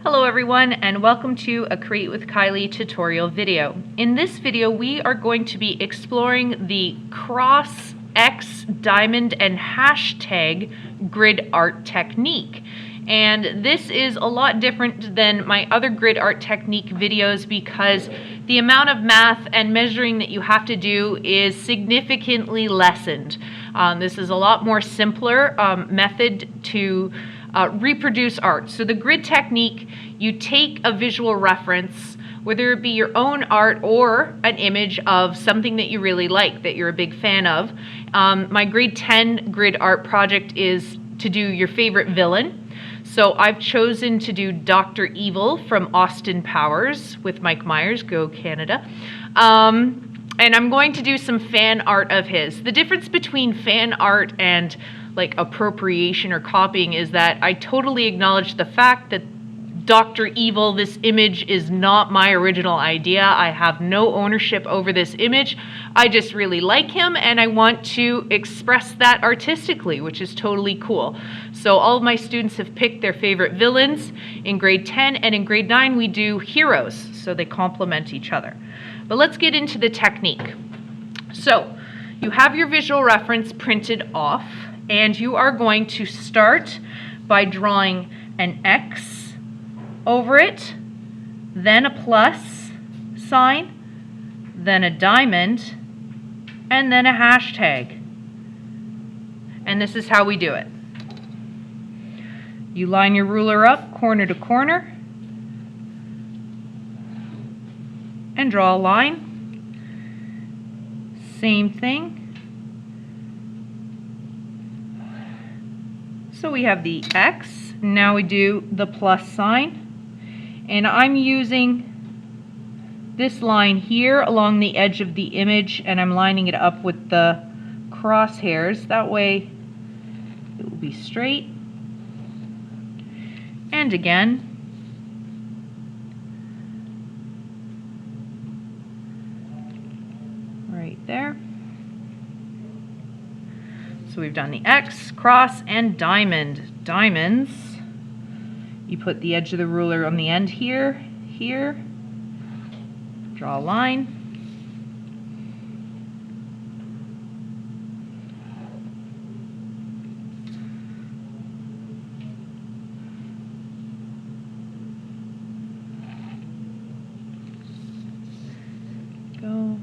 Hello everyone, and welcome to a Create with Kiely tutorial video. In this video we are going to be exploring the cross, X, diamond, and hashtag grid art technique. And this is a lot different than my other grid art technique videos because the amount of math and measuring that you have to do is significantly lessened. This is a lot more simpler method to reproduce art. So the grid technique, you take a visual reference, whether it be your own art or an image of something that you really like, that you're a big fan of. My grade 10 grid art project is to do your favorite villain. So I've chosen to do Dr. Evil from Austin Powers with Mike Myers, go Canada. And I'm going to do some fan art of his. The difference between fan art and like appropriation or copying is that I totally acknowledge the fact that Dr. Evil, this image is not my original idea. I have no ownership over this image. I just really like him and I want to express that artistically, which is totally cool. So all of my students have picked their favorite villains in grade 10, and in grade 9 we do heroes, so they complement each other. But let's get into the technique. So you have your visual reference printed off, and you are going to start by drawing an X over it, then a plus sign, then a diamond, and then a hashtag. And this is how we do it. You line your ruler up corner to corner and draw a line. Same thing. So we have the X, now we do the plus sign, and I'm using this line here along the edge of the image, and I'm lining it up with the crosshairs. That way it will be straight. And again. Right there. So we've done the X, cross, and diamond. Diamonds, you put the edge of the ruler on the end here, draw a line. Go.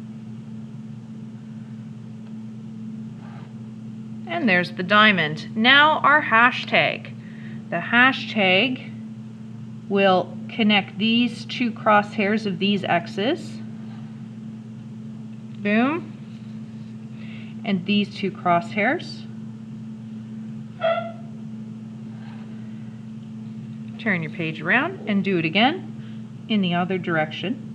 And there's the diamond. Now our hashtag. The hashtag will connect these two crosshairs of these X's. Boom. And these two crosshairs. Turn your page around and do it again in the other direction.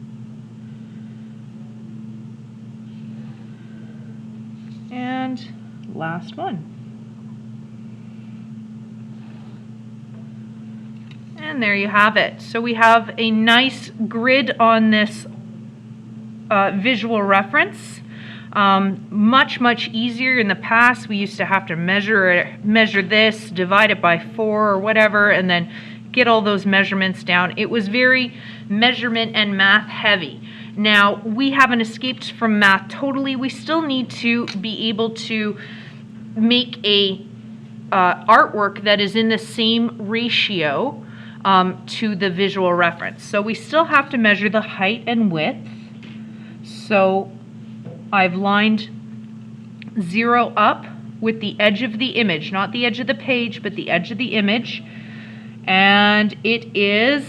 And last one. And there you have it. So we have a nice grid on this visual reference. Much easier. In the past we used to have to measure this, divide it by 4 or whatever, and then get all those measurements down. It was very measurement and math heavy. Now we haven't escaped from math totally. We still need to be able to make a artwork that is in the same ratio to the visual reference. So we still have to measure the height and width. So I've lined 0 up with the edge of the image, not the edge of the page, but the edge of the image. And it is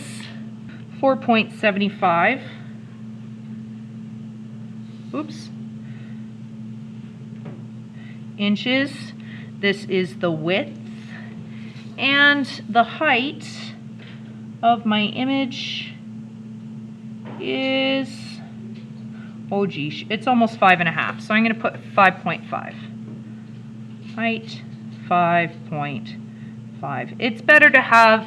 4.75. Oops. Inches. This is the width. And the height of my image is, oh geez, it's almost 5.5. So I'm going to put 5.5. Height 5.5. It's better to have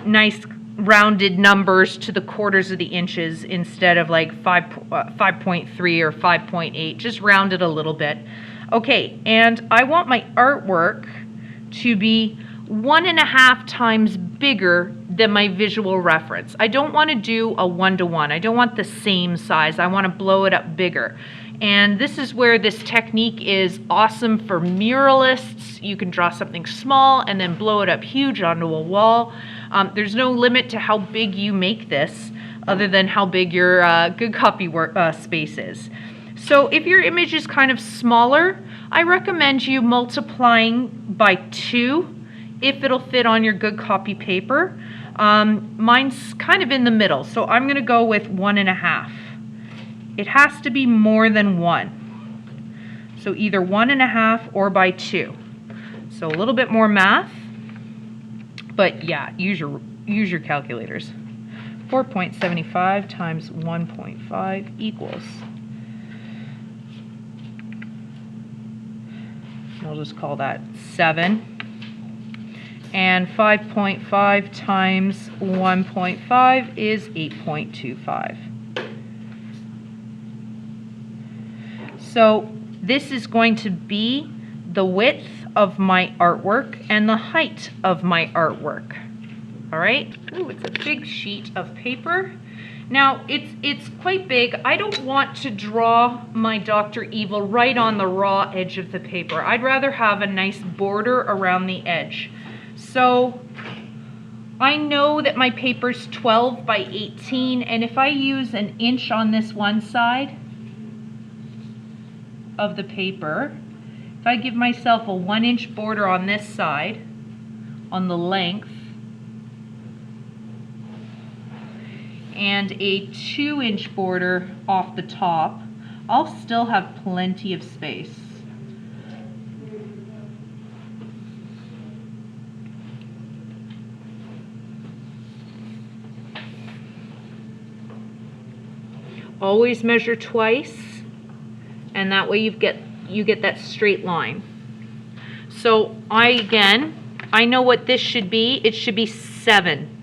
nice rounded numbers to the quarters of the inches instead of like 5.3 or 5.8. Just round it a little bit. Okay, and I want my artwork to be 1.5 times bigger than my visual reference. I don't want to do a 1-to-1. I don't want the same size. I want to blow it up bigger. And this is where this technique is awesome for muralists. You can draw something small and then blow it up huge onto a wall. There's no limit to how big you make this, other than how big your good copy space is. So if your image is kind of smaller, I recommend you multiplying by 2 if it'll fit on your good copy paper. Mine's kind of in the middle, so I'm going to go with 1.5. It has to be more than 1. So either 1.5 or by 2. So a little bit more math, but yeah, use your calculators. 4.75 times 1.5 equals. I'll just call that 7. And 5.5 times 1.5 is 8.25. So this is going to be the width of my artwork and the height of my artwork. All right. Ooh, it's a big sheet of paper. Now it's quite big. I don't want to draw my Dr. Evil right on the raw edge of the paper. I'd rather have a nice border around the edge. So I know that my paper's 12 by 18, and if I use an inch on this one side of the paper, if I give myself a 1-inch border on this side, on the length, and a 2-inch border off the top, I'll still have plenty of space. Always measure twice, and that way you get that straight line. So I know what this should be. It should be 7.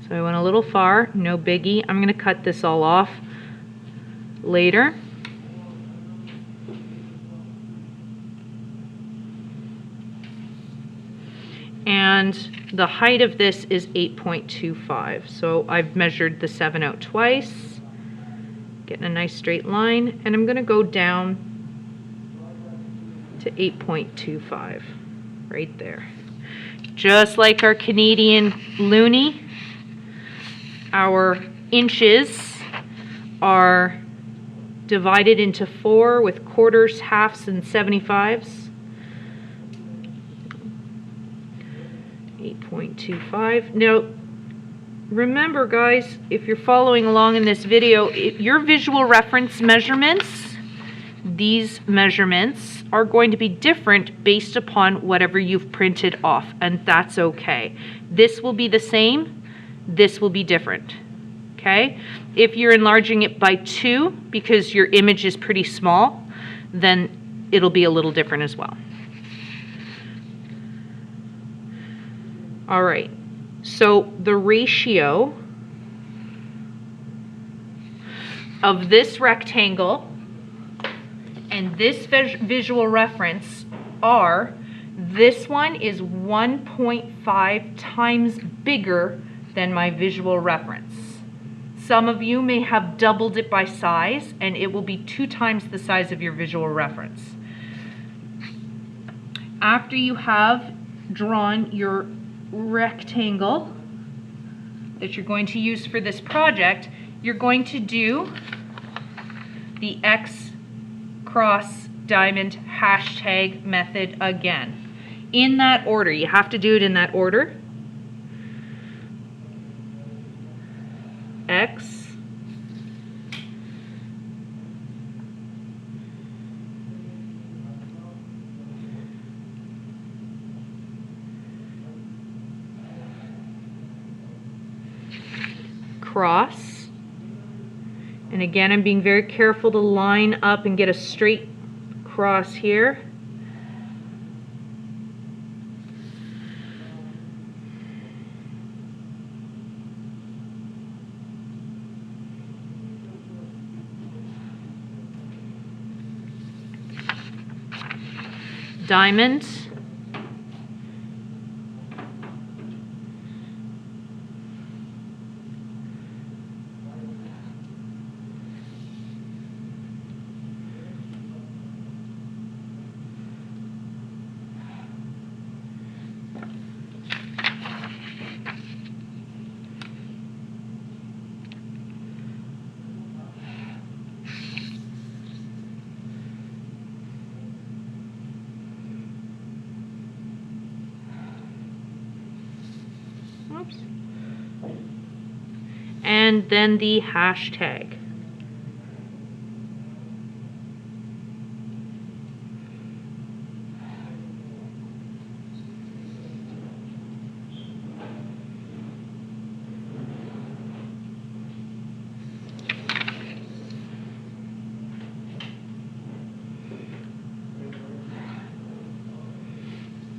So I went a little far, no biggie. I'm going to cut this all off later. And the height of this is 8.25. So I've measured the 7 out twice, getting a nice straight line, and I'm going to go down to 8.25 right there. Just like our Canadian loonie, our inches are divided into 4 with quarters, halves, and 75s. 8.25. Now, remember guys, if you're following along in this video, your visual reference measurements, these measurements are going to be different based upon whatever you've printed off, and that's okay. This will be the same, this will be different. Okay? If you're enlarging it by 2 because your image is pretty small, then it'll be a little different as well. All right, so the ratio of this rectangle and this visual reference are, this one is 1.5 times bigger than my visual reference. Some of you may have doubled it by size, and it will be 2 times the size of your visual reference. After you have drawn your rectangle that you're going to use for this project, you're going to do the X cross diamond hashtag method again. In that order, you have to do it in that order. X cross, and again I'm being very careful to line up and get a straight cross here. diamond, oops, and then the hashtag.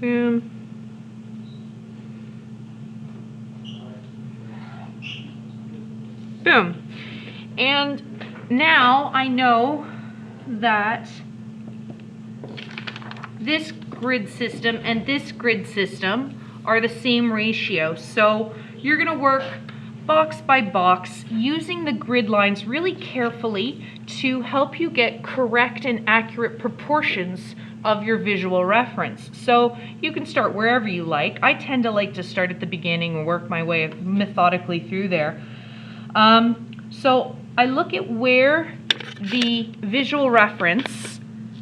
Boom. Boom. And now I know that this grid system and this grid system are the same ratio. So you're going to work box by box using the grid lines really carefully to help you get correct and accurate proportions of your visual reference. So you can start wherever you like. I tend to like to start at the beginning and work my way methodically through there. So I look at where the visual reference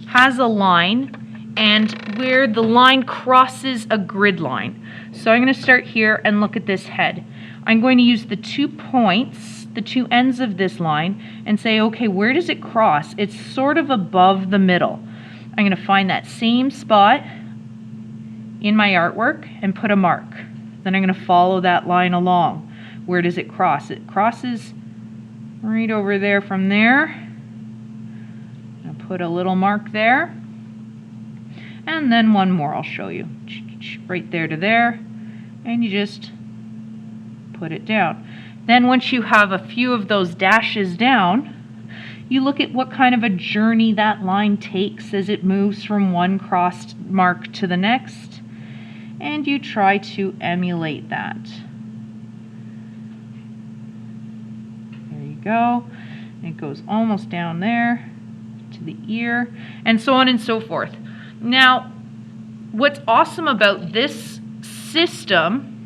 has a line and where the line crosses a grid line. So I'm going to start here and look at this head. I'm going to use the 2 points, the 2 ends of this line, and say, okay, where does it cross? It's sort of above the middle. I'm going to find that same spot in my artwork and put a mark. Then I'm going to follow that line along. Where does it cross? It crosses right over there from there. I'll put a little mark there. And then one more I'll show you. Right there to there. And you just put it down. Then once you have a few of those dashes down, you look at what kind of a journey that line takes as it moves from one crossed mark to the next, and you try to emulate that. There you go. It goes almost down there to the ear, and so on and so forth. Now, what's awesome about this system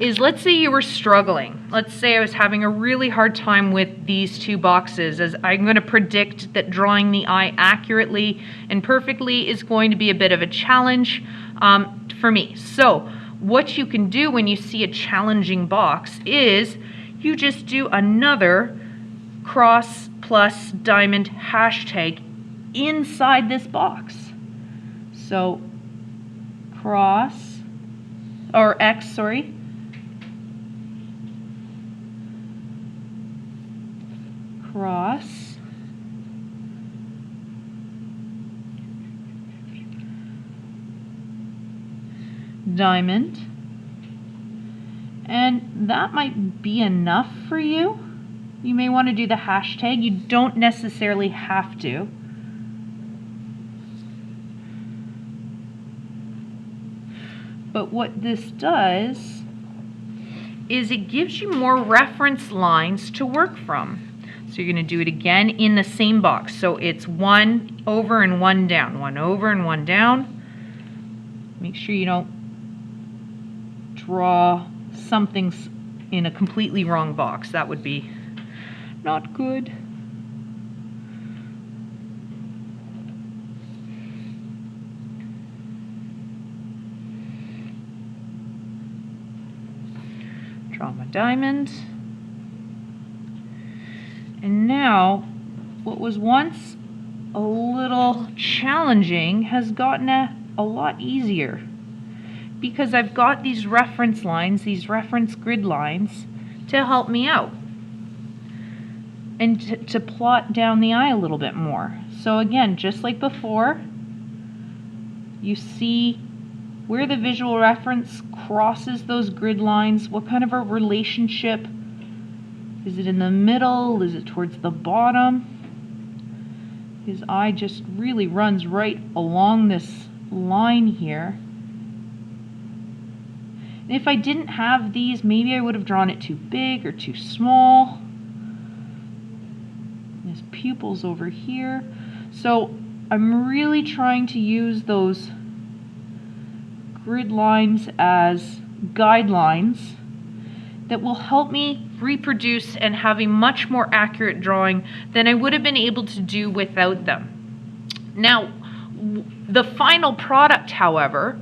is, let's say you were struggling. Let's say I was having a really hard time with these 2 boxes, as I'm going to predict that drawing the eye accurately and perfectly is going to be a bit of a challenge for me. So what you can do when you see a challenging box is you just do another cross plus diamond hashtag inside this box. So cross, or X, sorry. Cross, diamond, and that might be enough for you. You may want to do the hashtag. You don't necessarily have to. But what this does is it gives you more reference lines to work from. So you're going to do it again in the same box. So it's 1 over and 1 down, 1 over and 1 down. Make sure you don't draw something in a completely wrong box. That would be not good. Draw my diamond. And now, what was once a little challenging has gotten a lot easier, because I've got these reference lines, these reference grid lines, to help me out and to plot down the eye a little bit more. So again, just like before, you see where the visual reference crosses those grid lines, what kind of a relationship. Is it in the middle? Is it towards the bottom? His eye just really runs right along this line here. And if I didn't have these, maybe I would have drawn it too big or too small. His pupils over here. So I'm really trying to use those grid lines as guidelines that will help me reproduce and have a much more accurate drawing than I would have been able to do without them. Now, the final product, however,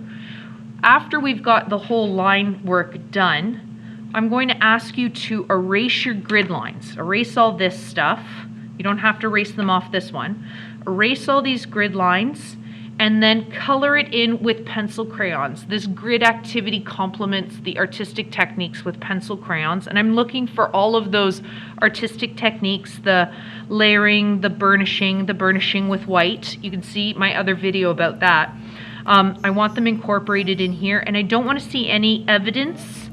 after we've got the whole line work done, I'm going to ask you to erase your grid lines. Erase all this stuff. You don't have to erase them off this one. Erase all these grid lines and then color it in with pencil crayons. This grid activity complements the artistic techniques with pencil crayons, and I'm looking for all of those artistic techniques, the layering, the burnishing with white. You can see my other video about that. I want them incorporated in here, and I don't want to see any evidence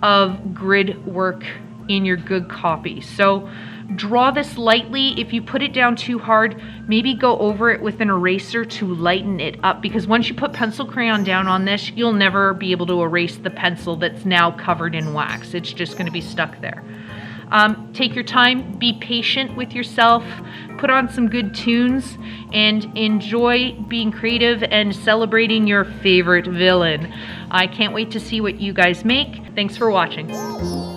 of grid work in your good copy. So draw this lightly. If you put it down too hard, maybe go over it with an eraser to lighten it up, because once you put pencil crayon down on this, you'll never be able to erase the pencil that's now covered in wax. It's just going to be stuck there. Take your time, be patient with yourself, put on some good tunes, and enjoy being creative and celebrating your favorite villain. I can't wait to see what you guys make. Thanks for watching.